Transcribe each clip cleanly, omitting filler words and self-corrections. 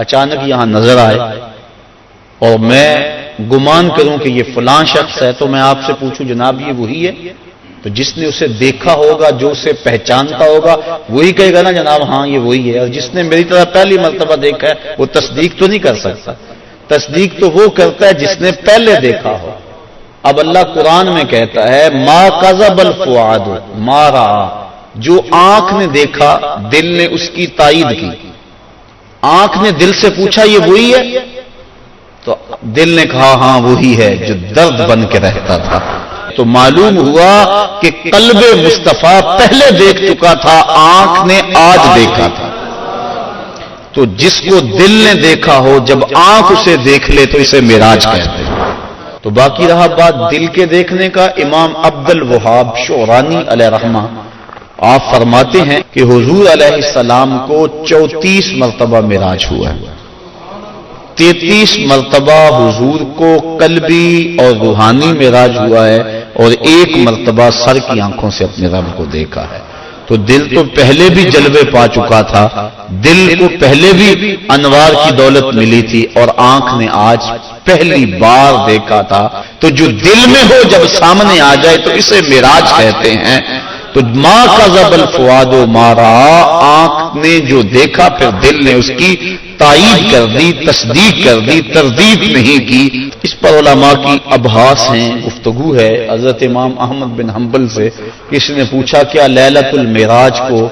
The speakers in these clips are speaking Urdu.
اچانک یہاں نظر آئے اور میں گمان کروں کہ یہ فلاں شخص ہے، تو میں آپ سے پوچھوں جناب یہ وہی ہے؟ تو جس نے اسے دیکھا ہوگا، جو اسے پہچانتا ہوگا، وہی کہے گا نا جناب ہاں یہ وہی ہے۔ اور جس نے میری طرح پہلی مرتبہ دیکھا ہے وہ تصدیق تو نہیں کر سکتا، تصدیق تو وہ کرتا ہے جس نے پہلے دیکھا ہو۔ اب اللہ قرآن میں کہتا ہے ما کذب الفؤاد ما رأى، جو آنکھ نے دیکھا دل نے اس کی تائید کی۔ آنکھ نے دل سے پوچھا یہ وہی ہے؟ تو دل نے کہا ہاں وہی ہے جو درد بن کے رہتا تھا۔ تو معلوم ہوا کہ قلب مصطفیٰ پہلے دیکھ چکا تھا، آنکھ نے آج دیکھا تھا۔ تو جس کو دل نے دیکھا ہو جب آنکھ اسے دیکھ لے تو اسے معراج کہتے ہیں۔ تو باقی رہا بات دل کے دیکھنے کا، امام عبد الوہاب شعرانی علیہ رحمہ آپ فرماتے ہیں کہ حضور علیہ السلام کو 34 مرتبہ معراج ہوا ہے۔ 33 مرتبہ حضور کو قلبی اور روحانی معراج ہوا ہے، اور 1 مرتبہ سر کی آنکھوں سے اپنے رب کو دیکھا ہے۔ تو دل تو پہلے بھی جلوے پا چکا تھا، دل کو پہلے بھی انوار کی دولت ملی تھی، اور آنکھ نے آج پہلی بار دیکھا تھا۔ تو جو دل میں ہو جب سامنے آ جائے تو اسے معراج کہتے ہیں۔ تو ما کذب الفؤاد ما رأى، آنکھ نے جو دیکھا پھر دل نے اس کی تائید کر دی، تصدیق کر دی، تردید نہیں کی۔ اس پر علماء کی ابحاث ہیں، گفتگو ہے۔ حضرت امام احمد بن حنبل سے کسی نے پوچھا کیا لیلۃ المعراج کو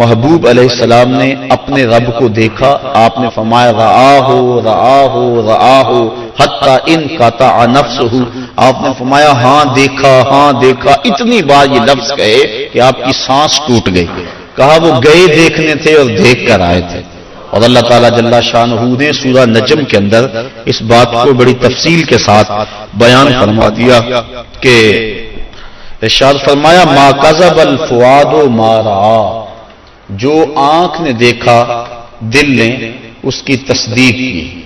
محبوب علیہ السلام نے اپنے رب کو دیکھا؟ آپ نے فرمایا رآہ رآہ رآہ حتی انقطع نفسہ، آپ نے فرمایا ہاں دیکھا ہاں دیکھا، اتنی بار یہ لفظ کہے کہ آپ کی سانس ٹوٹ گئی۔ کہا وہ گئے دیکھنے تھے اور دیکھ کر آئے تھے۔ اور اللہ تعالیٰ جل شانہ نے سورہ نجم کے اندر اس بات کو بڑی تفصیل کے ساتھ بیان فرما دیا کہ ارشاد فرمایا ما کذب الفؤاد ما رأى، جو آنکھ نے دیکھا دل نے اس کی تصدیق کی۔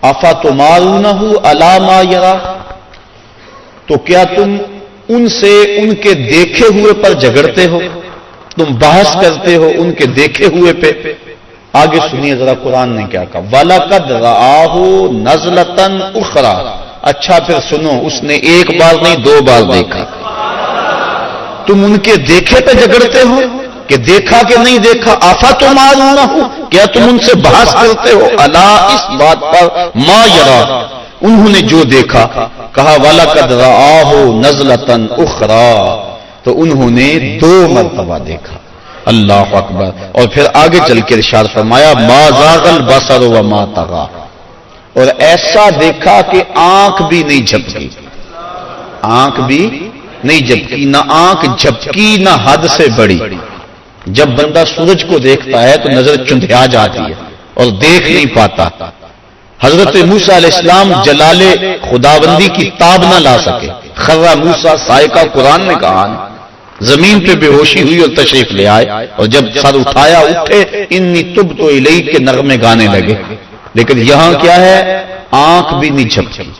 افتمارونہ علی ما یری، تو کیا تم ان سے ان کے دیکھے ہوئے پر جھگڑتے ہو، تم بحث کرتے ہو ان کے دیکھے ہوئے پہ؟ آگے سنیے ذرا قرآن نے کیا کہا، وَلَقَدْ رَآهُ نَزْلَةً أُخْرَى، اچھا پھر سنو، اس نے 1 بار نہیں 2 بار دیکھا۔ تم ان کے دیکھے پہ جھگڑتے ہو کہ دیکھا کہ نہیں دیکھا؟ افتمارونہ، کیا تم ان سے بحث کرتے ہو؟ الا، اس بات پر، ما یری، انہوں نے جو دیکھا، کہا وَلَقَدْ رَآهُ نَزْلَةً أُخْرَى، تو انہوں نے 2 مرتبہ دیکھا۔ اللہ اکبر۔ اور پھر آگے چل کے ارشاد فرمایا ما زاغ البصر وما طغى، اور ایسا دیکھا کہ آنکھ بھی نہیں جھپکی، آنکھ بھی نہیں جھپکی، نہ آنکھ جھپکی نہ حد سے بڑی۔ جب بندہ سورج کو دیکھتا ہے تو نظر چندھیا جاتی ہے اور دیکھ نہیں پاتا۔ حضرت موسیٰ علیہ السلام جلال خداوندی کی تاب نہ لا سکے، خرّ موسیٰ صاعقہ، قرآن نے کہا زمین پہ بے ہوشی ہوئی اور تشریف لے آئے، اور جب سر اٹھایا اٹھے انی تبت الیک کے نغمے گانے لگے۔ لیکن یہاں کیا ہے، آنکھ بھی نہیں جھپکی،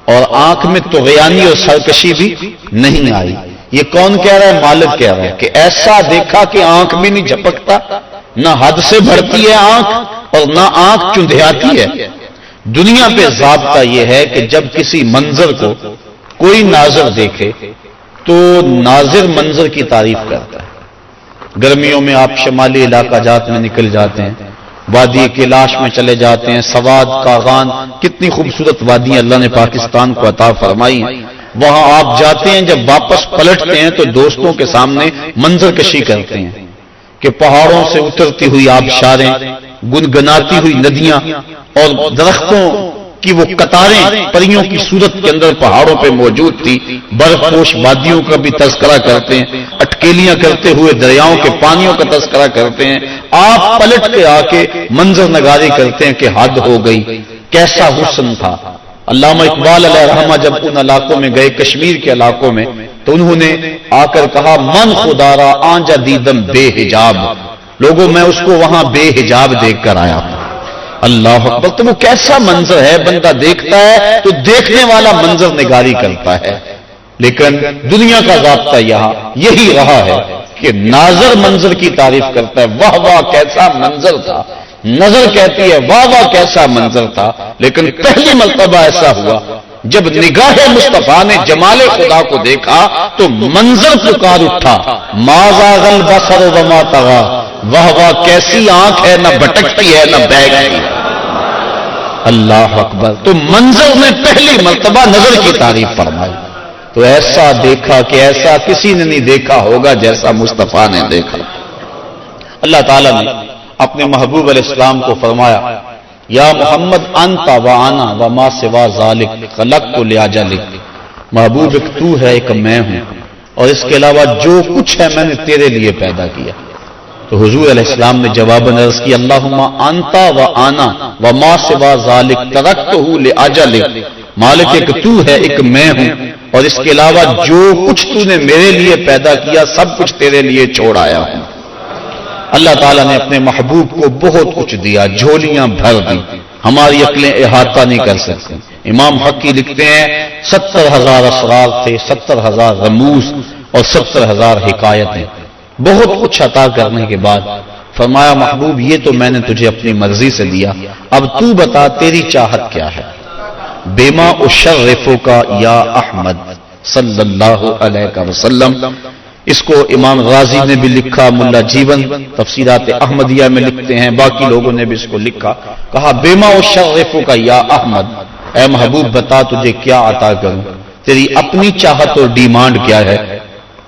اور آنکھ میں طغیانی اور سرکشی بھی نہیں آئی۔ یہ کون کہہ رہا ہے؟ مالک کہہ رہا ہے کہ ایسا دیکھا کہ آنکھ بھی نہیں جھپکتا، نہ حد سے بڑھتی ہے آنکھ اور نہ آنکھ چندھیاتی ہے۔ دنیا پہ ضابطہ یہ ہے کہ جب کسی منظر کو کوئی ناظر دیکھے تو ناظر منظر کی تعریف کرتا ہے۔ گرمیوں میں آپ شمالی علاقہ جات میں نکل جاتے ہیں، وادی کیلاش میں چلے جاتے ہیں، سواد، کاغان، کتنی خوبصورت وادیاں اللہ نے پاکستان کو عطا فرمائی ہیں۔ وہاں آپ جاتے ہیں، جب واپس پلٹتے ہیں تو دوستوں کے سامنے منظر کشی کرتے ہیں کہ پہاڑوں سے اترتی ہوئی آبشاریں، گنگناتی ہوئی ندیاں، اور درختوں کی وہ قطاریں پریوں کی صورت کے اندر پہاڑوں پہ موجود تھی۔ برف پوش وادیوں کا بھی تذکرہ کرتے ہیں، اٹکیلیاں کرتے ہوئے دریاؤں کے پانیوں کا تذکرہ کرتے ہیں۔ آپ پلٹ کے آ کے منظر نگاری کرتے ہیں کہ حد ہو گئی، کیسا حسن تھا۔ علامہ اقبال علیہ رحمہ جب ان علاقوں میں گئے، کشمیر کے علاقوں میں، تو انہوں نے آ کر کہا من خدارا آنجا دیدم بے حجاب، لوگوں میں اس کو وہاں بے حجاب دیکھ کر آیا ہوں۔ اللہ اکبر۔ تو وہ کیسا منظر ہے، بندہ دیکھتا ہے تو دیکھنے والا منظر نگاری کرتا ہے۔ لیکن دنیا کا ضابطہ یہاں یہی رہا ہے کہ ناظر منظر کی تعریف کرتا ہے، واہ واہ کیسا منظر تھا، نظر کہتی ہے واہ واہ کیسا منظر تھا، لیکن پہلی مرتبہ ایسا ہوا جب نگاہ مصطفیٰ نے جمال خدا کو دیکھا تو منظر پکار اٹھا، ما زاغ البصر وما طغى، واہ واہ کیسی آنکھ ہے، نہ بھٹکتی ہے نہ بہکتی ہے۔ اللہ اکبر۔ تو منظر نے پہلی مرتبہ نظر کی تعریف فرمائی، تو ایسا دیکھا کہ ایسا کسی نے نہیں دیکھا ہوگا جیسا مصطفیٰ نے دیکھا۔ اللہ تعالیٰ نے اپنے محبوب علیہ السلام کو فرمایا، یا محمد انت وانا وما سوا ذالک خلقت لاجلک، محبوب ایک تو ہے ایک میں ہوں، اور اس کے علاوہ جو کچھ ہے میں نے تیرے لیے پیدا کیا۔ تو حضور علیہ السلام نے جواباً عرض کی، اللہم انت وانا وما سوا ذالک ترکتہ لاجلک، مالک ایک تو ہے ایک میں ہوں، اور اس کے علاوہ جو کچھ تو نے میرے لیے پیدا کیا سب کچھ تیرے لیے چھوڑ آیا ہوں۔ اللہ تعالیٰ نے اپنے محبوب کو بہت کچھ دیا، جھولیاں بھر دی، ہماری عقلیں احاطہ نہیں کر سکتی۔ امام حقی لکھتے ہیں 70,000 اسرار تھے، 70,000 رموز اور 70,000 حکایتیں، بہت کچھ عطا کرنے کے بعد فرمایا محبوب یہ تو میں نے تجھے اپنی مرضی سے دیا، اب تو بتا تیری چاہت کیا ہے۔ بیما اشرفک یا احمد صلی اللہ علیہ وسلم، اس کو امام غازی نے بھی لکھا، ملا جیون تفسیرات احمدیہ میں لکھتے ہیں، باقی لوگوں نے بھی اس کو لکھا، کہا بیما اشرفک یا احمد، اے محبوب بتا تجھے کیا عطا کروں، تیری اپنی چاہت اور ڈیمانڈ کیا ہے۔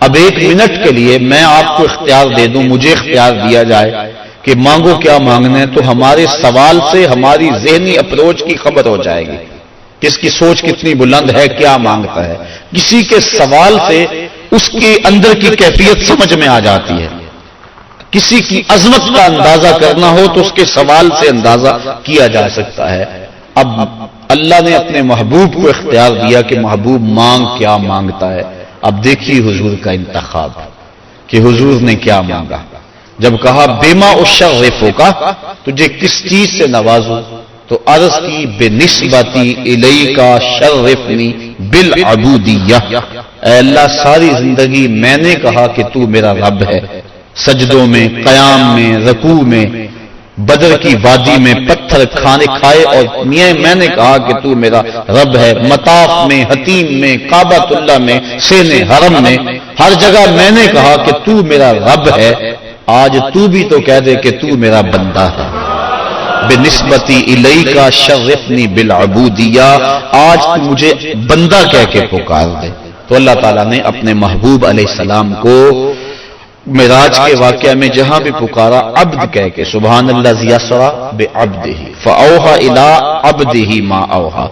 اب 1 منٹ کے لیے میں آپ کو اختیار دے دوں، مجھے اختیار دیا جائے کہ مانگو کیا مانگنا ہے، تو ہمارے سوال سے ہماری ذہنی اپروچ کی خبر ہو جائے گی، کس کی سوچ کتنی بلند ہے، کیا مانگتا ہے۔ کسی کے سوال سے اس کے اندر کی کیفیت سمجھ میں آ جاتی ہے، کسی کی عظمت کا اندازہ کرنا ہو تو اس کے سوال سے اندازہ کیا جا سکتا ہے۔ اب اللہ نے اپنے محبوب کو اختیار دیا کہ محبوب مانگ کیا مانگتا ہے۔ اب دیکھیے حضور کا انتخاب کہ حضور نے کیا مانگا، جب کہا بیما اشرفک، تجھے کس چیز سے نوازوں، تو عرض کی بنسبتی الیک شرفنی بالعبودیہ، اے اللہ ساری زندگی میں نے کہا کہ تو میرا رب ہے، سجدوں میں، قیام میں، رکوع میں، بدر کی وادی میں پتھر کھانے کھائے، اور میں نے کہا کہ تو میرا رب ہے، مطاف میں، حتیم میں، کعبۃ اللہ میں، سین حرم میں، ہر جگہ میں نے کہا کہ تو میرا رب ہے، آج تو بھی تو کہہ دے کہ تو میرا بندہ ہے۔ بنسبتی الیک شرفنی بالعبودیہ، آج تو مجھے بندہ کہہ کے پکار دے۔ تو اللہ تعالیٰ نے اپنے محبوب علیہ السلام کو معراج کے واقعہ میں جہاں بھی پکارا عبد کہہ کے، سبحان الذی اسری بعبدہ فاوحی الی عبدہ ما اوحی،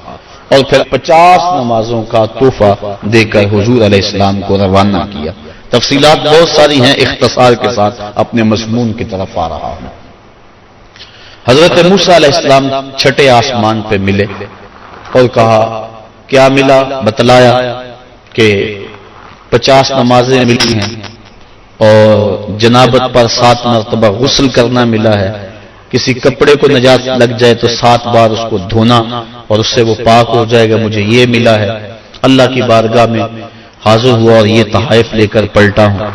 اور پھر 50 نمازوں کا تحفہ دے کر حضور علیہ السلام کو روانہ کیا۔ تفصیلات بہت ساری ہیں، اختصار کے ساتھ اپنے مضمون کی طرف آ رہا ہوں۔ حضرت موسیٰ علیہ السلام چھٹے آسمان پہ ملے اور کہا کیا ملا، بتلایا کہ 50 نمازیں ملی ہیں، اور جنابت پر 7 مرتبہ غسل کرنا ملا ہے، کسی کپڑے کو نجات لگ جائے تو 7 بار اس کو دھونا اور اس سے وہ پاک ہو جائے گا، مجھے یہ ملا ہے۔ اللہ کی بارگاہ میں حاضر ہوا اور یہ تحائف لے کر پلٹا ہوں۔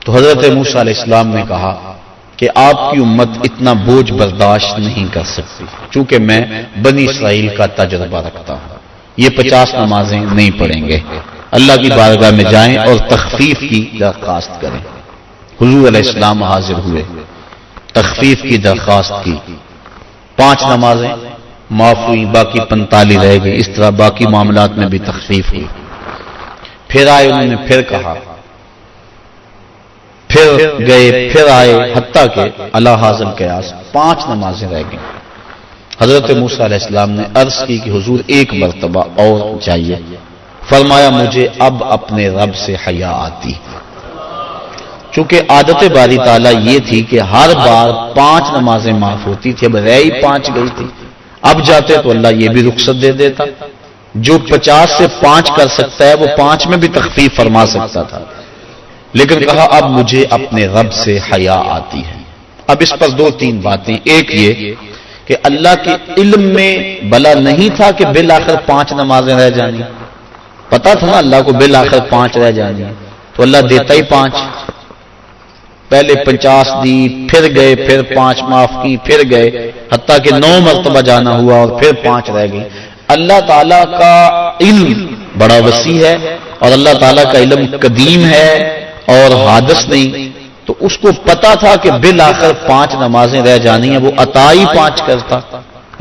تو حضرت موسیٰ علیہ السلام نے کہا کہ آپ کی امت اتنا بوجھ برداشت نہیں کر سکتی، چونکہ میں بنی اسرائیل کا تجربہ رکھتا ہوں، یہ 50 نمازیں نہیں پڑھیں گے۔ اللہ کی بارگاہ میں جائیں اور تخفیف کی درخواست کریں۔ حضور علیہ السلام حاضر ہوئے، تخفیف کی درخواست کی، 5 نمازیں معاف ہوئی، باقی 45 رہ گئی، اس طرح باقی معاملات میں بھی تخفیف ہوئی۔ پھر آئے، انہوں نے پھر کہا، پھر گئے، پھر آئے، حتیٰ کہ اللہ حاضر قیاس 5 نمازیں رہ گئیں۔ حضرت موسیٰ علیہ السلام نے عرض کی کہ حضور 1 مرتبہ اور جائیے۔ فرمایا مجھے اب اپنے رب سے حیا آتی، چونکہ عادت باری تعالیٰ یہ تھی کہ ہر بار 5 نمازیں معاف ہوتی تھی، اب رہ ہی 5 گئی تھی، اب جاتے تو اللہ یہ بھی رخصت دے دیتا، جو 50 سے 5 کر سکتا ہے وہ 5 میں بھی تخفیف فرما سکتا تھا، لیکن کہا اب مجھے اپنے رب سے حیا آتی ہے۔ اب اس پر 2-3 باتیں، ایک یہ کہ اللہ کے علم میں بلا نہیں تھا کہ بالآخر 5 نمازیں رہ جانی، پتا تھا نا اللہ کو بالآخر 5 رہ جانی، تو اللہ دیتا ہی 5۔ پہلے 50 دی، پھر گئے، پھر 5 معاف کی، پھر گئے، حتیٰ کہ 9 مرتبہ جانا ہوا اور پھر 5 رہ گئی۔ اللہ تعالیٰ کا علم بڑا وسیع ہے اور اللہ تعالیٰ کا علم قدیم ہے اور حادث نہیں، تو اس کو پتا تھا کہ بالآخر 5 نمازیں رہ جانی ہیں، وہ عطا ہی 5 کرتا،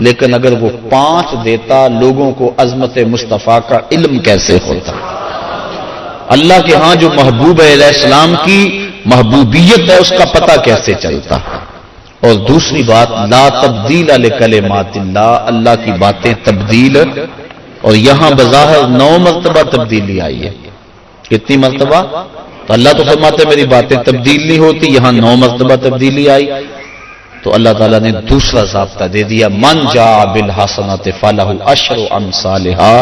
لیکن اگر وہ 5 دیتا لوگوں کو عظمت مصطفیٰ کا علم کیسے ہوتا؟ اللہ کے ہاں جو محبوب علیہ السلام کی محبوبیت ہے اس کا پتہ کیسے چلتا؟ اور دوسری بات، لا تبدیل لکلمات اللہ، اللہ کی باتیں تبدیل، اور یہاں بظاہر 9 مرتبہ تبدیلی آئی ہے۔ کتنی مرتبہ؟ تو اللہ تو فرماتے میری باتیں تبدیل نہیں ہوتی، یہاں 9 مرتبہ تبدیلی آئی، تو اللہ تعالیٰ نے دوسرا ضابطہ دے دیا، من جاء بالحسنۃ فلہ عشر امثالھا،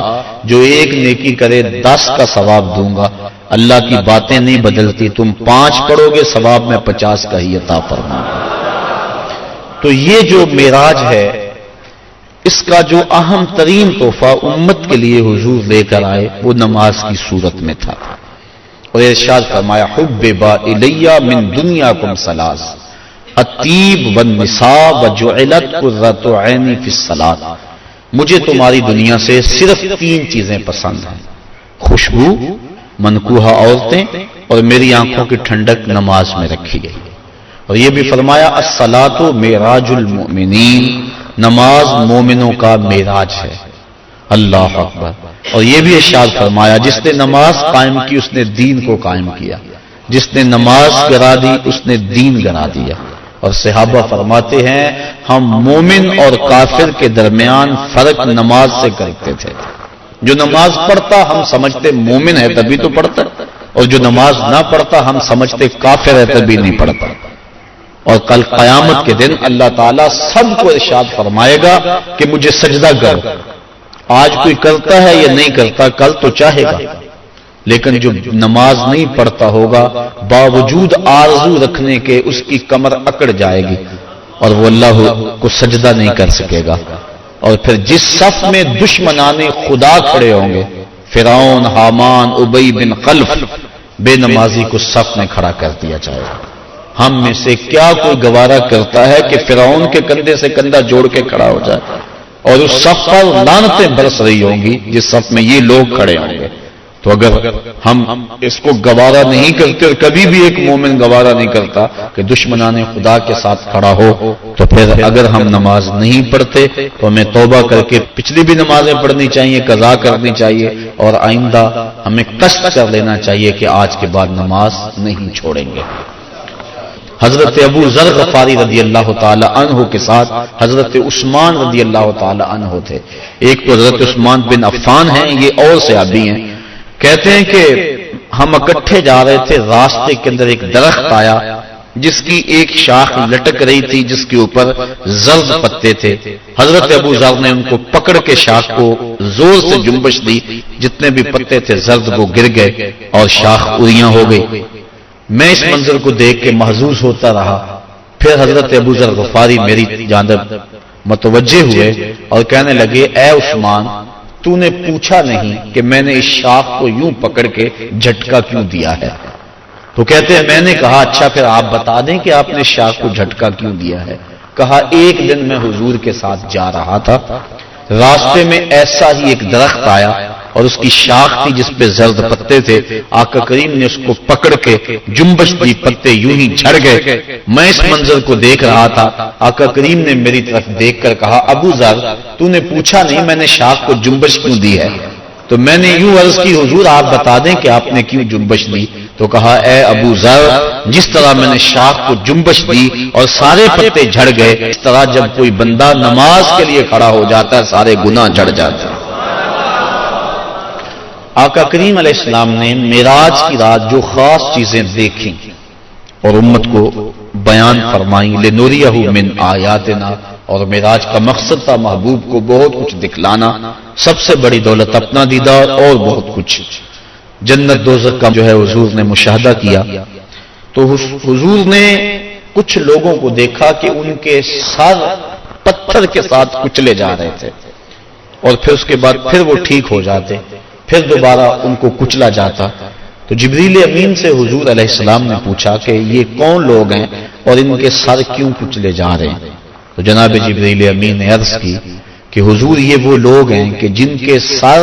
جو ایک نیکی کرے 10 کا ثواب دوں گا۔ اللہ کی باتیں نہیں بدلتی، تم 5 پڑھو گے ثواب میں 50 کا ہی عطا فرماؤں گا۔ تو یہ جو معراج ہے اس کا جو اہم ترین تحفہ امت کے لیے حضور لے کر آئے وہ نماز کی صورت میں تھا، اور ارشاد فرمایا حبب الی من دنیاکم ثلاث الطیب والنساء وجعلت قرۃ عینی فی الصلاۃ، مجھے تمہاری دنیا سے صرف 3 چیزیں پسند ہیں، خوشبو، منکوحہ عورتیں، اور میری آنکھوں کی ٹھنڈک نماز میں رکھی گئی۔ اور یہ بھی فرمایا الصلاۃ معراج المؤمنین، نماز مومنوں کا معراج ہے۔ اللہ اکبر۔ اور یہ بھی ارشاد فرمایا جس نے نماز قائم کی اس نے دین کو قائم کیا، جس نے نماز گرا دی اس نے دین گرا دیا۔ اور صحابہ فرماتے ہیں ہم مومن اور کافر کے درمیان فرق نماز سے کرتے تھے، جو نماز پڑھتا ہم سمجھتے مومن ہے تبھی تو پڑھتا، اور جو نماز نہ پڑھتا ہم سمجھتے کافر ہے تبھی نہیں پڑھتا۔ اور کل قیامت کے دن اللہ تعالیٰ سب کو ارشاد فرمائے گا کہ مجھے سجدہ کرو۔ آج کوئی کرتا ہے یا نہیں کرتا، کل تو چاہے گا، لیکن جو نماز نہیں پڑھتا ہوگا باوجود آرزو رکھنے کے اس کی کمر اکڑ جائے گی اور وہ اللہ کو سجدہ نہیں کر سکے گا۔ اور پھر جس صف میں دشمنان خدا کھڑے ہوں گے، فرعون، حامان، ابی بن خلف، بے نمازی کو صف میں کھڑا کر دیا جائے گا۔ ہم میں سے کیا کوئی گوارا کرتا ہے کہ فرعون کے کندھے سے کندھا جوڑ کے کھڑا ہو جائے اور اس صف پر لعنتیں برس رہی ہوں گی جس صف میں یہ لوگ کھڑے ہوں گے؟ تو اگر ہم اس کو گوارا نہیں کرتے، اور کبھی بھی ایک مومن گوارا نہیں کرتا کہ دشمنان خدا کے ساتھ کھڑا ہو، تو پھر اگر ہم نماز نہیں پڑھتے تو ہمیں توبہ کر کے پچھلی بھی نمازیں پڑھنی چاہیے، قضا کرنی چاہیے، اور آئندہ ہمیں قصد کر لینا چاہیے کہ آج کے بعد نماز نہیں چھوڑیں گے۔ حضرت ابو ذر غفاری رضی اللہ تعالی عنہ کے ساتھ حضرت عثمان رضی اللہ تعالی عنہ تھے۔ ایک تو حضرت عثمان بن عفان ہیں، یہ اور صحابی ہیں۔ کہتے ہیں کہ ہم اکٹھے جا رہے تھے، راستے کے اندر ایک درخت آیا جس کی ایک شاخ لٹک رہی تھی جس کے اوپر زرد پتے تھے۔ حضرت ابو ذر نے ان کو پکڑ کے شاخ کو زور سے جنبش دی، جتنے بھی پتے تھے زرد وہ گر گئے اور شاخ اریاں ہو گئی۔ میں اس منظر کو دیکھ کے محظوظ ہوتا رہا۔ پھر حضرت ابو ذر غفاری میری جانب متوجہ ہوئے اور کہنے لگے اے عثمان، تو نے پوچھا نہیں کہ میں نے اس شاخ کو یوں پکڑ کے جھٹکا کیوں دیا ہے؟ تو کہتے ہیں میں نے کہا اچھا پھر آپ بتا دیں کہ آپ نے شاخ کو جھٹکا کیوں دیا ہے۔ کہا ایک دن میں حضور کے ساتھ جا رہا تھا، راستے میں ایسا ہی ایک درخت آیا اور اس کی شاخ تھی جس پہ زرد پتے تھے، آقا کریم نے اس کو پکڑ کے جنبش دی، پتے یوں ہی جھڑ گئے۔ میں اس منظر کو دیکھ رہا تھا، آقا کریم نے میری طرف دیکھ کر کہا ابو ذر تو نے پوچھا نہیں میں نے شاخ کو جنبش کیوں دی ہے؟ تو میں نے یوں عرض کی حضور آپ بتا دیں کہ آپ نے کیوں جنبش دی؟ تو کہا اے ابو ذر جس طرح میں نے شاخ کو جنبش دی اور سارے پتے جھڑ گئے، اس طرح جب کوئی بندہ نماز کے لیے کھڑا ہو جاتا ہے سارے گناہ جھڑ جاتے ہیں۔ آقا کریم علیہ السلام نے معراج کی رات جو خاص چیزیں دیکھیں اور امت کو بیان فرمائیں، لنوریہ من آیاتنا، اور معراج کا مقصد تھا محبوب کو بہت کچھ دکھلانا، سب سے بڑی دولت اپنا دیدار اور بہت کچھ، جنت دوزخ کا جو ہے حضور نے مشاہدہ کیا۔ تو حضور نے کچھ لوگوں کو دیکھا کہ ان کے سر پتھر کے ساتھ کچلے جا رہے تھے، اور پھر اس کے بعد پھر وہ ٹھیک ہو جاتے، پھر دوبارہ ان کو کچلا جاتا۔ تو تو جبریل امین سے حضور علیہ السلام نے پوچھا کہ یہ کون لوگ ہیں اور ان کے سر کیوں کچلے جا رہے ہیں؟ تو جناب جبریل امین نے عرض کی کہ حضور یہ وہ لوگ ہیں کہ جن کے سر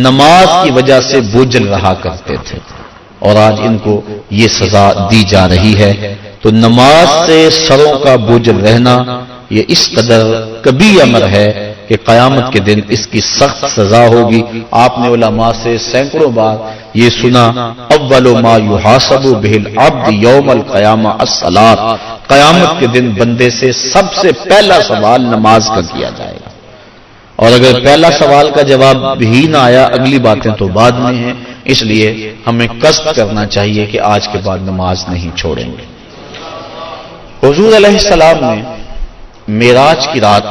نماز کی وجہ سے بوجھل رہا کرتے تھے اور آج ان کو یہ سزا دی جا رہی ہے۔ تو نماز سے سروں کا بوجھل رہنا یہ اس قدر کبھی امر ہے کہ قیامت کے دن اس کی سخت سزا ہوگی۔ آپ نے علماء سے سینکڑوں بار یہ سنا، اول ما یحاسب بہ العبد یوم القیامہ الصلاۃ، قیامت کے دن بندے سے سب سے پہلا سوال نماز کا کیا جائے گا، اور اگر پہلا سوال کا جواب ہی نہ آیا اگلی باتیں تو بعد میں ہیں، اس لیے ہمیں قصد کرنا چاہیے کہ آج کے بعد نماز نہیں چھوڑیں گے۔ حضور علیہ السلام نے معراج کی رات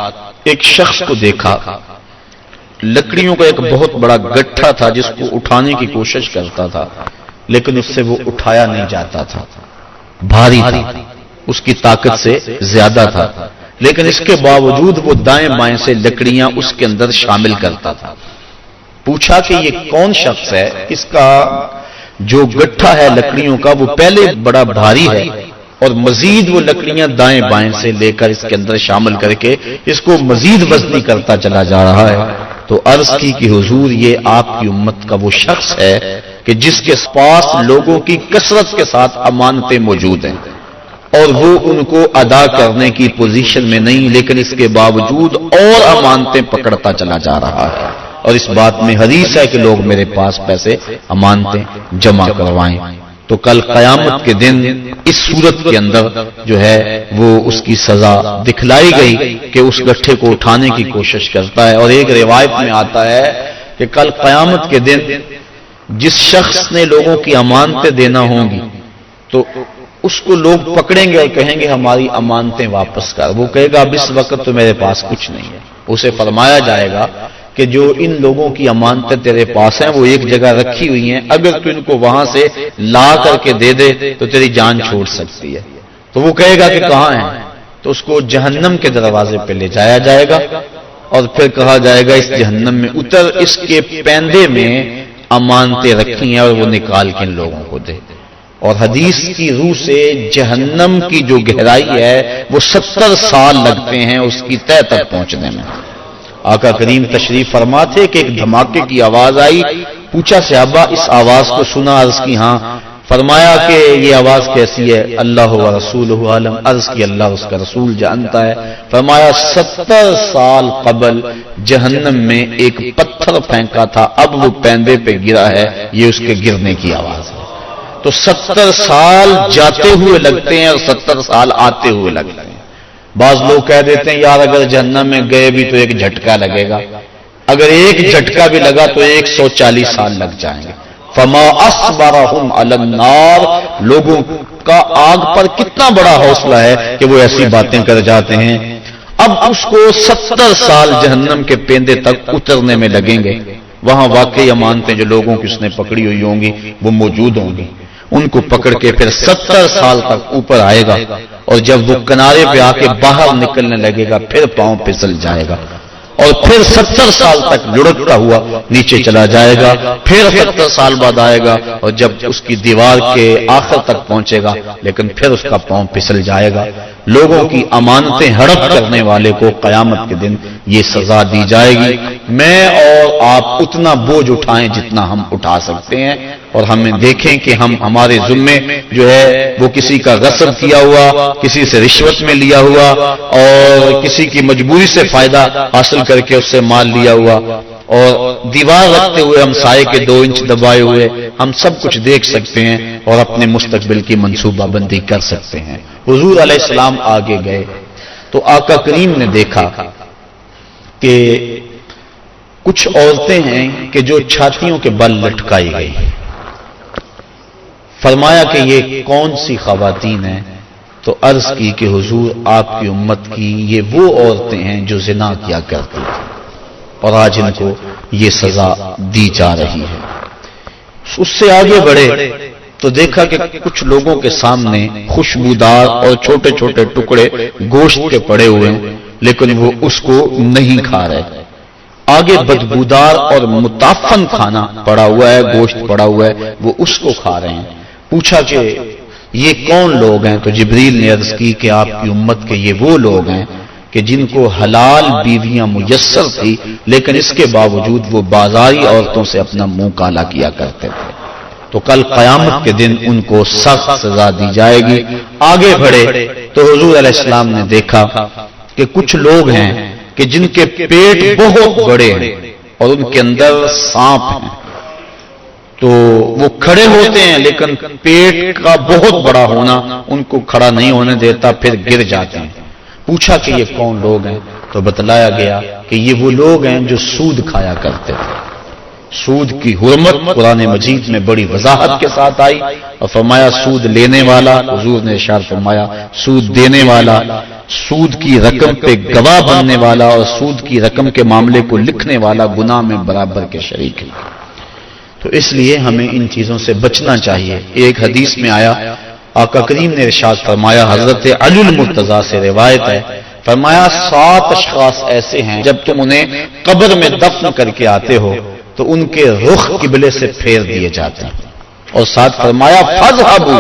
ایک شخص کو دیکھا، لکڑیوں کا ایک بہت بڑا گٹھا تھا جس کو اٹھانے کی کوشش کرتا تھا لیکن اس سے وہ اٹھایا نہیں جاتا تھا، بھاری تھا، اس کی طاقت سے زیادہ تھا، لیکن اس کے باوجود وہ دائیں بائیں سے لکڑیاں اس کے اندر شامل کرتا تھا۔ پوچھا کہ یہ کون شخص ہے؟ اس کا جو گٹھا ہے لکڑیوں کا وہ پہلے بڑا بھاری ہے اور مزید وہ لکڑیاں دائیں بائیں سے لے کر اس کے اندر شامل کر کے اس کو مزید وزنی کرتا چلا جا رہا ہے۔ تو عرض کی کہ حضور یہ آپ کی امت کا وہ شخص ہے کہ جس کے پاس لوگوں کی کثرت کے ساتھ امانتیں موجود ہیں اور وہ ان کو ادا کرنے کی پوزیشن میں نہیں، لیکن اس کے باوجود اور امانتیں پکڑتا چلا جا رہا ہے، اور اس بات میں حدیث ہے کہ لوگ میرے پاس پیسے امانتیں جمع کروائیں۔ تو کل قیامت کے دن اس صورت کے اندر جو ہے وہ اس کی سزا دکھلائی گئی کہ اس گٹھے کو اٹھانے کی کوشش کرتا ہے، اور ایک روایت میں آتا ہے کہ کل قیامت کے دن جس شخص نے لوگوں کی امانتیں دینا ہوں گی تو اس کو لوگ پکڑیں گے اور کہیں گے ہماری امانتیں واپس کر، وہ کہے گا اب اس وقت تو میرے پاس کچھ نہیں ہے۔ اسے فرمایا جائے گا کہ جو ان لوگوں کی امانتیں تیرے پاس ہیں وہ ایک جگہ رکھی ہوئی ہیں، اگر تو ان کو وہاں سے لا کر کے دے دے تو تیری جان چھوڑ سکتی ہے۔ تو وہ کہے گا کہ کہاں ہیں؟ تو اس کو جہنم کے دروازے پہ لے جایا جائے گا اور پھر کہا جائے گا اس جہنم میں اتر، اس کے پیندے میں امانتیں رکھی ہیں اور وہ نکال کے ان لوگوں کو دے۔ اور حدیث کی روح سے جہنم کی جو گہرائی ہے وہ 70 سال لگتے ہیں اس کی تہہ تک پہنچنے میں۔ آقا کریم تشریف فرما تھے کہ ایک دھماکے کی آواز آئی، پوچھا صحابہ اس آواز کو سنا؟ عرض کی ہاں۔ فرمایا کہ یہ آواز کیسی ہے؟ اللہ و رسولہ عالم۔ عرض کی اللہ اس کا رسول جانتا ہے۔ فرمایا 70 سال قبل جہنم میں ایک پتھر پھینکا تھا، اب وہ پیندے پہ گرا ہے، یہ اس کے گرنے کی آواز ہے۔ تو 70 سال جاتے ہوئے لگتے ہیں اور 70 سال آتے ہوئے لگتے ہیں۔ بعض لوگ کہہ دیتے ہیں یار اگر جہنم میں گئے بھی تو ایک جھٹکا لگے گا، اگر ایک جھٹکا بھی لگا تو 140 سال لگ جائیں گے۔ فما اصبرهم علی النار، لوگوں کا آگ پر کتنا بڑا حوصلہ ہے کہ وہ ایسی باتیں کر جاتے ہیں۔ اب اس کو 70 سال جہنم کے پیندے تک اترنے میں لگیں گے، وہاں واقعی امانتیں جو لوگوں کی اس نے پکڑی ہوئی ہوں گی وہ موجود ہوں گی، ان کو پکڑ کے پھر 70 سال تک اوپر آئے گا، اور جب وہ کنارے پہ آ کے باہر نکلنے لگے گا پھر پاؤں پھسل جائے گا، اور پھر 70 سال تک لڑکتا ہوا نیچے چلا جائے گا، پھر 70 سال بعد آئے گا اور جب اس کی دیوار کے آخر تک پہنچے گا لیکن پھر اس کا پاؤں پھسل جائے گا۔ لوگوں کی امانتیں ہڑپ کرنے والے کو قیامت کے دن یہ سزا دی جائے گی۔ میں اور آپ اتنا بوجھ اٹھائیں جتنا ہم اٹھا سکتے ہیں، اور ہمیں دیکھیں کہ ہم ہمارے ذمے جو ہے وہ کسی کا غصب کیا ہوا، کسی سے رشوت میں لیا ہوا، اور کسی کی مجبوری سے فائدہ حاصل کر کے اس سے مال لیا ہوا، اور دیوار رکھتے ہوئے ہم سائے کے 2 انچ دبائے ہوئے ہم سب کچھ دیکھ سکتے ہیں اور اپنے مستقبل کی منصوبہ بندی کر سکتے ہیں۔ حضور علیہ السلام آگے گئے تو آقا کریم نے دیکھا کہ کچھ عورتیں ہیں کہ جو چھاتیوں کے بل لٹکائی گئی۔ فرمایا کہ یہ کون سی خواتین ہیں؟ تو عرض کی کہ حضور آپ کی امت کی یہ وہ عورتیں ہیں جو زنا کیا کرتی تھیں اور آج ان کو یہ سزا دی جا رہی ہے۔ اس سے آگے بڑھے تو دیکھا کہ کچھ لوگوں کے سامنے خوشبودار اور چھوٹے چھوٹے ٹکڑے گوشت کے پڑے ہوئے ہیں لیکن وہ اس کو نہیں کھا رہے۔ آگے بدبودار اور متعفن کھانا پڑا ہوا ہے، گوشت پڑا ہوا ہے، وہ اس کو کھا رہے ہیں۔ پوچھا کہ یہ کون لوگ ہیں؟ تو جبریل نے عرض کی کہ آپ کی امت کے یہ وہ لوگ ہیں کہ جن کو حلال بیویاں میسر تھی، لیکن اس کے باوجود وہ بازاری عورتوں سے اپنا منہ کالا کیا کرتے تھے۔ تو کل قیامت کے دن ان کو سخت سزا دی جائے گی۔ آگے بڑھے تو حضور علیہ السلام نے دیکھا کہ کچھ لوگ ہیں کہ جن کے پیٹ بہت بڑے ہیں اور ان کے اندر سانپ ہیں، تو وہ کھڑے ہوتے ہیں لیکن پیٹ کا بہت بڑا ہونا ان کو کھڑا نہیں ہونے دیتا، پھر گر جاتے ہیں۔ پوچھا کہ یہ کون لوگ ہیں؟ تو بتلایا گیا کہ یہ وہ لوگ ہیں جو سود کھایا کرتے تھے۔ سود کی حرمت قرآن مجید میں بڑی وضاحت کے ساتھ آئی اور فرمایا سود لینے والا، حضور نے ارشاد فرمایا سود دینے والا، سود کی رقم پہ گواہ بننے والا اور سود کی رقم کے معاملے کو لکھنے والا گناہ میں برابر کے شریک ہے۔ تو اس لیے ہمیں ان چیزوں سے بچنا چاہیے۔ ایک حدیث میں آیا، آقا کریم نے ارشاد فرمایا، حضرت علی المرتضیٰ سے روایت ہے، فرمایا 7 اشخاص ایسے ہیں جب تم انہیں قبر میں دفن کر کے آتے ہو تو ان کے رخ قبلے سے پھیر دیے جاتے ہیں، اور ساتھ فرمایا فَاذْهَبُوا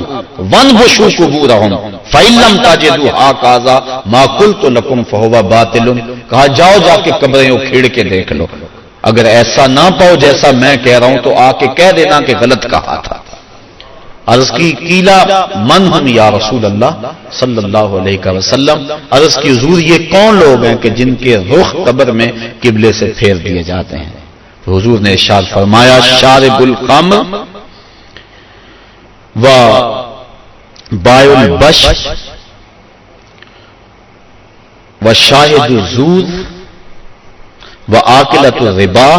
وَانْبُشُوا قُبُورَهُمْ فَإِن لَّمْ تَجِدُوا هَٰكَذَا مَا قُلْتُ لَكُمْ فَهُوَ بَاطِلٌ، کہا جاؤ جا کے قبریں اکھیڑ کے دیکھ لو، اگر ایسا نہ پاؤ جیسا میں کہہ رہا ہوں تو آ کے کہہ دینا کہ غلط کہا تھا۔ عرض کی قیلا من ہم یا رسول اللہ صلی اللہ علیہ وسلم، عرض کی حضور یہ کون لوگ ہیں کہ جن کے رخ قبر میں قبلے سے پھیر دیے جاتے ہیں؟ تو حضور نے ارشاد فرمایا شارب الخمر و بائع البش و شاہد الزور و آکلۃ الربا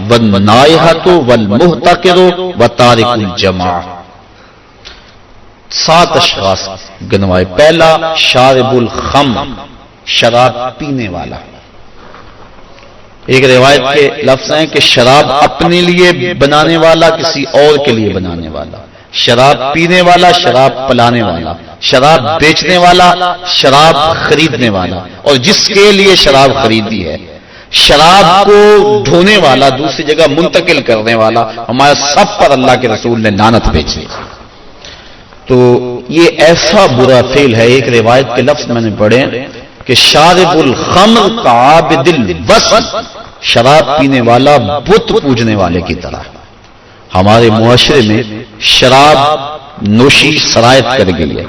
والنائحۃ والمحتکر و تارک الجماع۔ 7 اشخاص گنوائے۔ پہلا شارب الخمر، شراب پینے والا۔ ایک روایت کے لفظ ہیں کہ شراب اپنے لیے بنانے والا، کسی اور کے لیے بنانے والا، شراب پینے والا، شراب پلانے والا، شراب بیچنے والا، شراب خریدنے والا، اور جس کے لیے شراب خریدی ہے، شراب کو ڈھونے والا، دوسری جگہ منتقل کرنے والا، ہمارے سب پر اللہ کے رسول نے لعنت بھیجی۔ تو یہ ایسا برا فعل ہے۔ ایک روایت کے لفظ میں نے پڑھے کہ شارب الخمر کعابد الوثن، شراب پینے والا بت پوجنے والے کی طرح۔ ہمارے معاشرے میں شراب نوشی سرایت کر گئی ہے،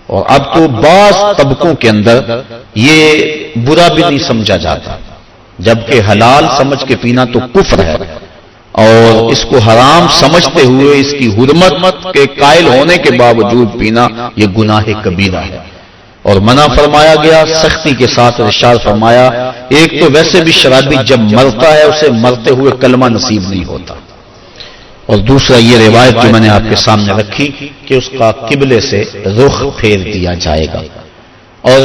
اور اب تو بعض طبقوں کے اندر یہ برا بھی نہیں سمجھا جاتا، جبکہ حلال سمجھ کے پینا تو کفر ہے، اور اس کو حرام سمجھتے ہوئے اس کی حرمت کے قائل ہونے کے باوجود پینا یہ گناہ کبیرہ ہے، اور منع فرمایا گیا سختی کے ساتھ۔ ارشاد فرمایا ایک تو ویسے بھی شرابی جب مرتا ہے اسے مرتے ہوئے کلمہ نصیب نہیں ہوتا، اور دوسرا یہ روایت جو میں نے آپ کے سامنے رکھی کہ اس کا قبلے سے رخ پھیر دیا جائے گا۔ اور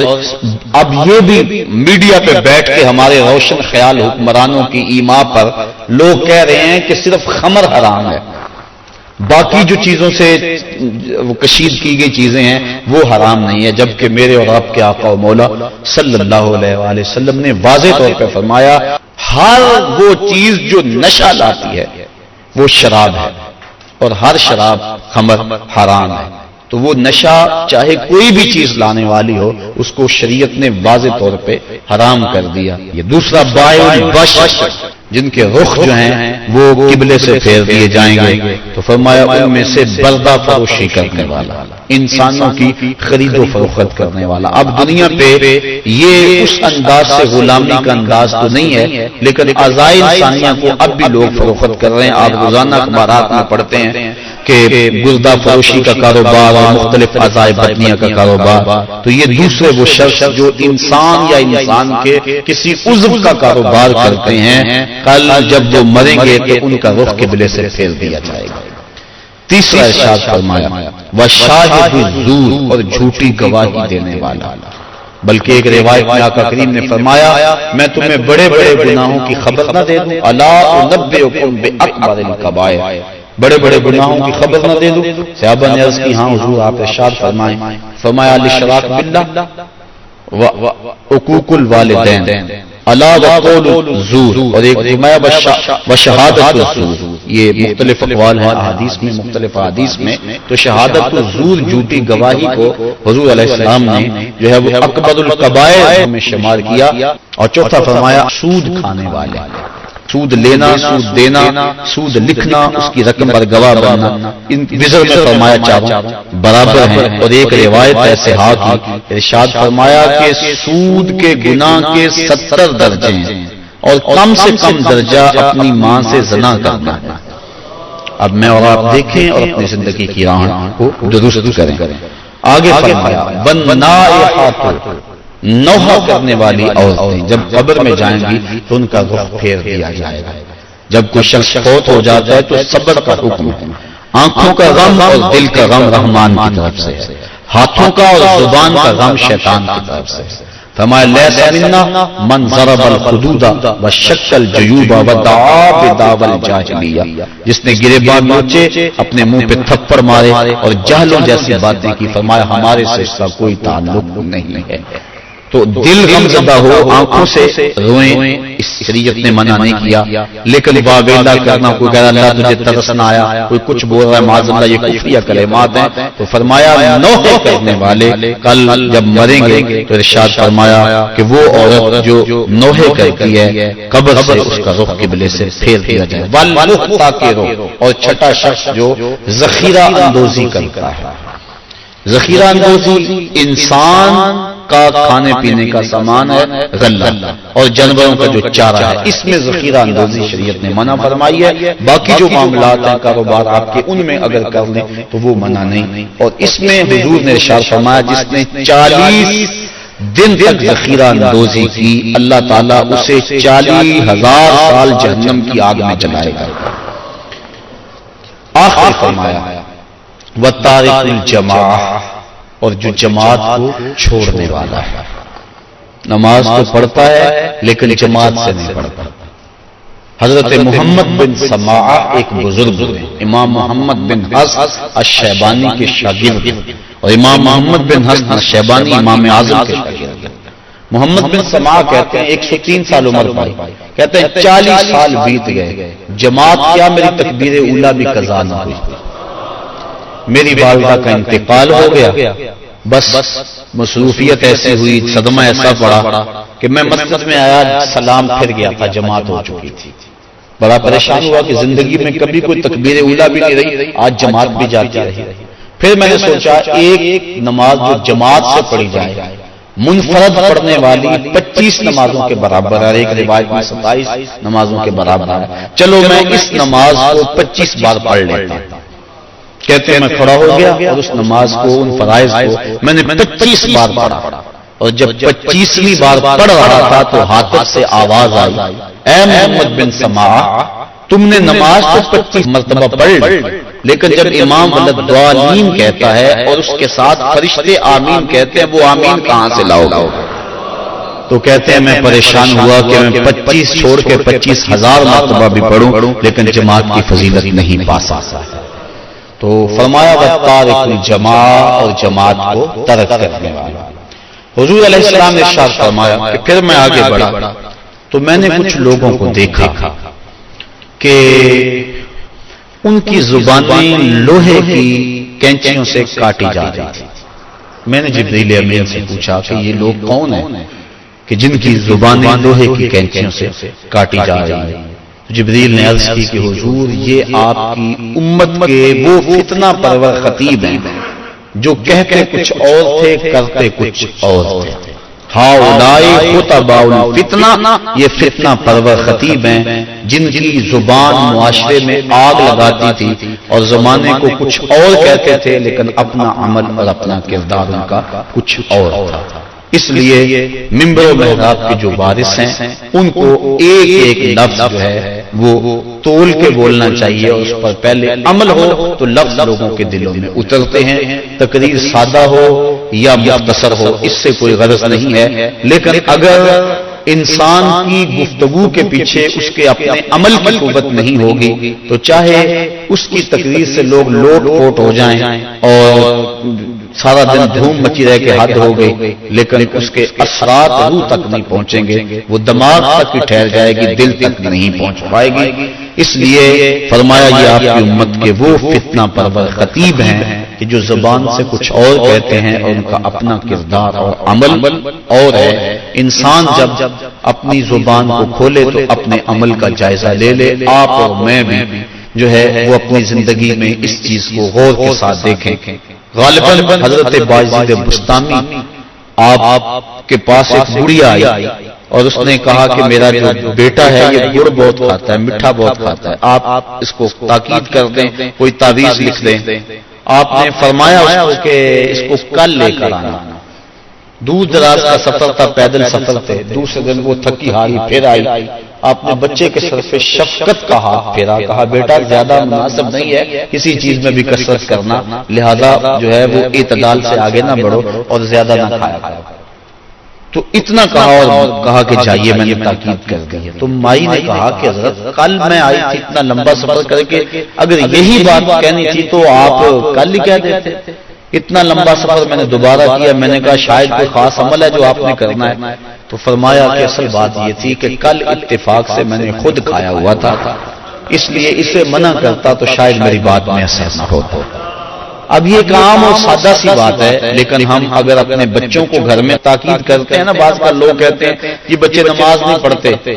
اب یہ بھی میڈیا پہ بیٹھ کے ہمارے روشن خیال حکمرانوں کی ایما پر لوگ کہہ رہے ہیں کہ صرف خمر حرام ہے، باقی جو چیزوں سے کشید کی گئی چیزیں ہیں وہ حرام نہیں ہے، جبکہ میرے اور آپ کے آقا و مولا صلی اللہ علیہ وآلہ وسلم نے واضح طور پہ فرمایا ہر وہ چیز جو نشہ لاتی ہے وہ شراب ہے، اور ہر شراب خمر حرام ہے۔ تو وہ نشہ چاہے کوئی بھی چیز لانے والی ہو اس کو شریعت نے واضح طور پہ حرام کر دیا۔ یہ دوسرا بائع البش، جن کے رخ جو ہیں وہ قبلے سے پھیر دیے جائیں گے، تو فرمایا ان میں سے بردہ فروشی کرنے والا، انسانوں کی خرید و فروخت کرنے والا۔ اب دنیا پہ یہ اس انداز سے غلامی کا انداز تو نہیں ہے، لیکن اعضاء انسانیہ کو اب بھی لوگ فروخت کر رہے ہیں۔ آپ روزانہ اخبارات میں پڑھتے ہیں کہ گردہ فروشی کا کاروبار اور مختلف اعضاء بدنیہ کا کاروبار، تو یہ دوسرے وہ شخص جو انسان یا انسان کے کسی عضو کا کاروبار کرتے ہیں، کل جب وہ مریں گے تو ان کا رخ قبلے سے پھیر دیا جائے گا۔ تیسرا ارشاد فرمایا وشاہد الزور، اور جھوٹی گواہی دینے والا۔ بلکہ ایک روایت میں آقا کریم نے فرمایا میں تمہیں بڑے بڑے گناہوں کی خبر نہ دے دوں؟ الا انبئکم باکبر الکبائر، بڑے بڑے گناہوں کی خبر نہ دے دوں؟ صحابہ نے عرض کی ہاں حضور آپ ارشاد فرمائیں۔ فرمایا الاشراک باللہ و عقوق الوالدین، الا وقول الزور، اور ایک فرمایا وشہادت الزور. یہ مختلف اقوال ہیں احادیث میں، مختلف احادیث میں. تو شہادت الزور، جھوٹی گواہی کو حضور علیہ السلام نے جو ہے وہ اکبر الکبائر میں شمار کیا. اور چوتھا فرمایا سود کھانے والے، سود لینا، سود دینا، سود لکھنا، اس کی رقم پر گواہ بننا، ان وزر میں فرمایا چاروں برابر ہیں. اور ایک روایت ہے صحاح کی، ارشاد فرمایا کہ سود کے گناہ کے 70 درجے ہیں اور کم سے کم درجہ اپنی ماں سے زنا کرنا ہے. اب میں اور آپ دیکھیں اور اپنی زندگی کی راہ کو درست کریں. آگے فرمایا والنائحات، نوحہ کرنے والی عورتیں جب قبر میں جائیں گی تو ان کا رخ پھیر دیا جائے گا. جب کوئی شخص فوت ہو جاتا ہے تو صبر کا حکم ہے. آنکھوں کا غم اور دل کا غم رحمان کی طرف سے، ہاتھوں کا اور زبان کا غم شیطان کی طرف سے. فرمایا لیس منا من ضرب الخدود وشق الجیوب ودعا بدعوی الجاہلیہ، جس نے گریبان نوچے، اپنے منہ پہ تھپڑ مارے اور جہلوں جیسی باتیں کی. فرمایا ہمارے سے اس کا کوئی تعلق نہیں ہے. تو دل غم زدہ ہو، آنکھوں سے روئیں، اس شریعت نے منع نہیں کیا. لیکن واویلا کرنا، کوئی کہہ رہا اللہ تجھے ترس نہ آیا، کوئی کچھ بول رہا ہے معاذ اللہ، یہ کفریہ کلمات ہیں. تو فرمایا نوحے کرنے والے کل جب مریں گے تو ارشاد فرمایا کہ وہ عورت جو نوحے کرتی ہے قبر سے اس کا رخ قبلے سے پھیر دیا جائے. والمحتکر، اور چھٹا شخص جو ذخیرہ اندوزی کرتا ہے. ذخیرہ اندوزی انسان کا کھانے پینے کا سامان ہے، غلہ، اور جانوروں کا جو چارہ ہے، اس میں ذخیرہ اندوزی شریعت نے منع فرمائی ہے. باقی جو معاملات ہیں کاروبار آپ کے، ان میں اگر کر لیں تو وہ منع نہیں. اور اس میں حضور نے ارشاد فرمایا جس نے 40 دن تک ذخیرہ اندوزی کی، اللہ تعالیٰ اسے 40,000 سال جہنم کی آگ میں جلائے گا. آخر فرمایا وَتَارِكُ الْجَمَاعَةِ، اور جو جماعت کو چھوڑنے والا ہے. نماز تو پڑھتا ہے لیکن جماعت سے نہیں پڑھتا. حضرت محمد بن سماعہ ایک بزرگ ہیں، امام محمد بن حسن الشیبانی کے شاگرد، اور امام محمد بن حسن الشیبانی امام اعظم کے شاگرد. محمد بن سماعہ کہتے ہیں 103 سال عمر پائی. کہتے ہیں 40 سال بیت گئے، جماعت کیا میری تکبیر اولیٰ بھی قضا نہ ہوئی. میری والدہ کا انتقال ہو گیا، بس مصروفیت ایسی ہوئی، صدمہ ایسا پڑا کہ میں مسجد میں آیا، سلام پھر گیا تھا، جماعت ہو چکی تھی. بڑا پریشان ہوا کہ زندگی میں کبھی کوئی تکبیر اولیٰ بھی نہیں رہی، آج جماعت بھی جاتی رہی. پھر میں نے سوچا ایک نماز جو جماعت سے پڑھی جائے، منفرد پڑھنے والی 25 نمازوں کے برابر ہے، ایک روایت میں 27 نمازوں کے برابر ہے. چلو میں اس نماز کو 25 بار پڑھ لیتا ہوں. کہتے ہیں میں کھڑا ہو گیا اور اس نماز کو، ان فرائض کو میں نے 25 بار پڑھا. اور جب 25ویں بار پڑھ رہا تھا تو ہاتھ سے آواز آئی، اے محمد بن سماعہ تم نے نماز تو 25 مرتبہ پڑھ لی، لیکن جب امام ولدالضالین کہتا ہے اور اس کے ساتھ فرشتے آمین کہتے ہیں، وہ آمین کہاں سے لاؤ گا؟ تو کہتے ہیں میں پریشان ہوا کہ میں 25 چھوڑ کے 25,000 مرتبہ بھی پڑھوں لیکن جماعت کی فضیلت نہیں پا سکتا. تو فرمایا وَتَارِكُ الْجَمَاعَةِ، اور جماعت کو ترک کرنے والا. حضور علیہ السلام نے ارشاد فرمایا کہ پھر میں آگے بڑھا تو میں نے کچھ لوگوں کو دیکھا کہ ان کی زبانیں لوہے کی کینچیوں سے کاٹی جا رہی تھی. میں نے جبریل امین سے پوچھا کہ یہ لوگ کون ہیں کہ جن کی زبانیں لوہے کی کینچیوں سے کاٹی جا رہی ہیں؟ جبریل نے عرض کی کہ حضور یہ آپ کی امت کے وہ فتنہ پرور خطیب ہیں جو کہتے کچھ اور تھے کرتے کچھ اور تھے. ہؤلاء خطباء الفتنہ، یہ فتنہ پرور خطیب ہیں جن کی زبان معاشرے میں آگ لگاتی تھی اور زمانے کو کچھ اور کہتے تھے لیکن اپنا عمل اور اپنا کردار ان کا کچھ اور تھا. اس لیے منبر و محراب کے جو وارث ہیں ان کو ایک ایک لفظ جو ہے وہ تول کے بولنا چاہیے، اور اس پر پہلے عمل ہو تو لفظ لوگوں کے دلوں میں اترتے ہیں. تقریر سادہ ہو یا مختصر ہو اس سے کوئی غرض نہیں ہے، لیکن اگر انسان کی گفتگو کے پیچھے اس کے اپنے عمل کی قوت نہیں ہوگی تو چاہے اس کی تقریر سے لوگ لوٹ پوٹ ہو جائیں اور سارا دن دھوم مچی رہ کے حد ہو گئی، لیکن اس کے اثرات روح تک نہیں پہنچیں گے، وہ دماغ تک ہی ٹھہر جائے گی، دل تک نہیں پہنچ پائے گی۔ اس لیے فرمایا یہ آپ کی امت کے وہ فتنہ پرور خطیب ہیں کہ جو زبان سے کچھ اور کہتے ہیں اور ان کا اپنا کردار اور عمل اور ہے۔ انسان جب اپنی زبان کو کھولے تو اپنے عمل کا جائزہ لے لے۔ آپ اور میں بھی جو ہے وہ اپنی زندگی میں اس چیز کو غور کے ساتھ دیکھیں۔ غالباً حضرت باجید بستامی آپ کے پاس ایک بڑھیا آئی اور اس نے کہا کہ میرا جو بیٹا ہے یہ گڑ بہت کھاتا ہے، میٹھا بہت کھاتا ہے، آپ اس کو تاکید کر دیں، کوئی تعویذ لکھ دیں۔ آپ نے فرمایا اس کو کہ اس کو کل لے کر آنا۔ دور دراز کا سفر تھا، پیدل سفر تھے، دوسرے دن وہ تھکی ہاری پھر آئی۔ آپ نے بچے کے سر پہ شفقت کا ہاتھ پھیرا، کہا بیٹا زیادہ مناسب نہیں ہے کسی چیز میں بھی کثرت کرنا، لہذا جو ہے وہ اعتدال سے آگے نہ بڑھو اور زیادہ نہ کھایا کرو۔ تو اتنا کہا اور کہا کہ جائیے، میں نے تاکید کر دی ہے۔ تو مائی نے کہا کہ حضرت کل میں آئی تھی اتنا لمبا سفر کر کے، اگر یہی بات کہنی تھی تو آپ کل ہی کہہ دیتے، اتنا لمبا سفر میں نے دوبارہ کیا۔ میں نے کہا شاید کوئی خاص عمل ہے جو آپ نے کرنا ہے، تو فرمایا کہ اصل بات یہ تھی کہ کل اتفاق سے میں نے خود کھایا ہوا تھا، اس لیے اسے منع کرتا تو شاید میری بات میں اثر نہ ہوتا۔ اب یہ ایک عام اور سادہ سی بات ہے، لیکن ہم اگر اپنے بچوں کو گھر میں تاکید کرتے ہیں نا، بعض کا لوگ کہتے ہیں یہ بچے نماز نہیں پڑھتے،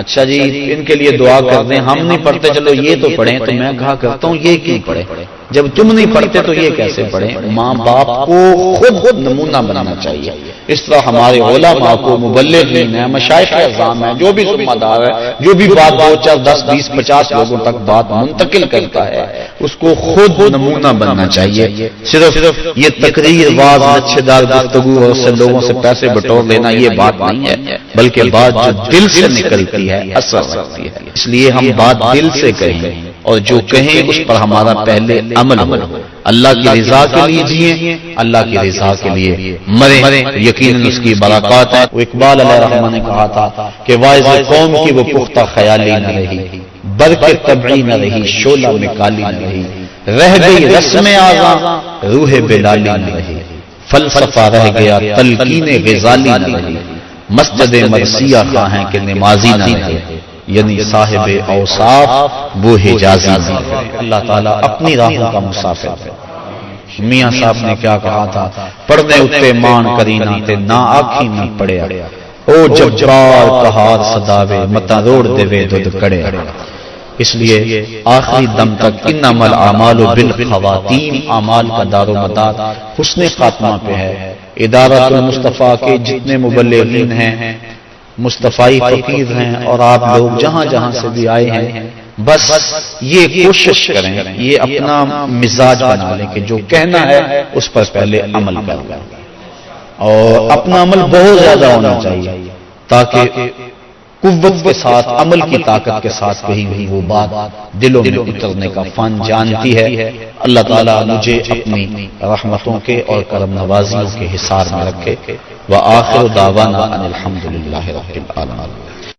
اچھا جی ان کے لیے دعا کر دیں، ہم نہیں پڑھتے چلو یہ تو پڑھیں، تو میں کہا کرتا ہوں یہ کیوں پڑھیں؟ جب تم نہیں پڑھتے تو یہ کیسے پڑھیں؟ ماں باپ کو خود نمونہ بنانا چاہیے۔ اس طرح ہمارے علماء کو، مبلغین ہیں، مشائخ اعظام ہیں، جو بھی ذمہ دار ہے، جو بھی بات 2 4 10 20 50 لوگوں تک بات منتقل کرتا ہے، اس کو خود نمونہ بننا چاہیے۔ صرف یہ تقریر، واعظ، اچھے دار گفتگو اور سے لوگوں سے پیسے بٹور لینا یہ بات نہیں ہے، بلکہ بات جو دل سے نکلتی ہے اثر رکھتی ہے۔ اس لیے ہم بات دل سے کہیں اور جو کہیں اس پر ہمارا پہلے عمل ہو۔ اللہ کی رضا کے لیے جئیں، اللہ کی رضا کے لیے مریں، یقیناً اس کی برکات ہے۔ وہ اقبال علیہ رحمہ نے کہا تھا کہ واعظ قوم کی وہ پختہ خیالی نہ رہی، برق طبعی نہ رہی، شعلہ میں کالی نہ رہی، رہ گئی رسم آزاں، روح بلالی نہ رہی، فلسفہ رہ گیا تلقین غزالی نہ رہی، مسجد مرثیہ خواہیں کہ نمازی نہ رہے، یعنی صاحب اوصاف وہ حجازی نہ رہے۔ اللہ تعالیٰ اپنی راہوں کا مسافر ہے۔ میاں صاحب نے کیا کہا تھا؟ پڑھنے اتے مان کرینا تے نہ آکھی میں پڑیا، او جبار کہار صداوے متا روڑ دے دودھ کڑے۔ اس لیے آخری دم تک انما الاعمال بالخواتیم، اعمال کا دار و مدار حسن خاتمہ پہ ہے۔ ادارۃ المصطفیٰ کے جتنے مبلغین ہیں، مصطفی فقیر ہیں، اور آپ لوگ جہاں جہاں سے بھی آئے ہیں، بس یہ کوشش کریں، یہ اپنا مزاج بنا لیں کہ جو کہنا ہے اس پر پہلے عمل کریں، اور اپنا عمل بہت زیادہ ہونا چاہیے تاکہ قوت کے ساتھ، عمل کی طاقت کے ساتھ کہیں بھی وہ بات دلوں میں اترنے کا فن جانتی ہے۔ اللہ تعالیٰ مجھے اپنی رحمتوں کے اور کرم نوازیوں کے حصار میں رکھے۔ وآخر دعوانا ان الحمدللہ رب العالمین۔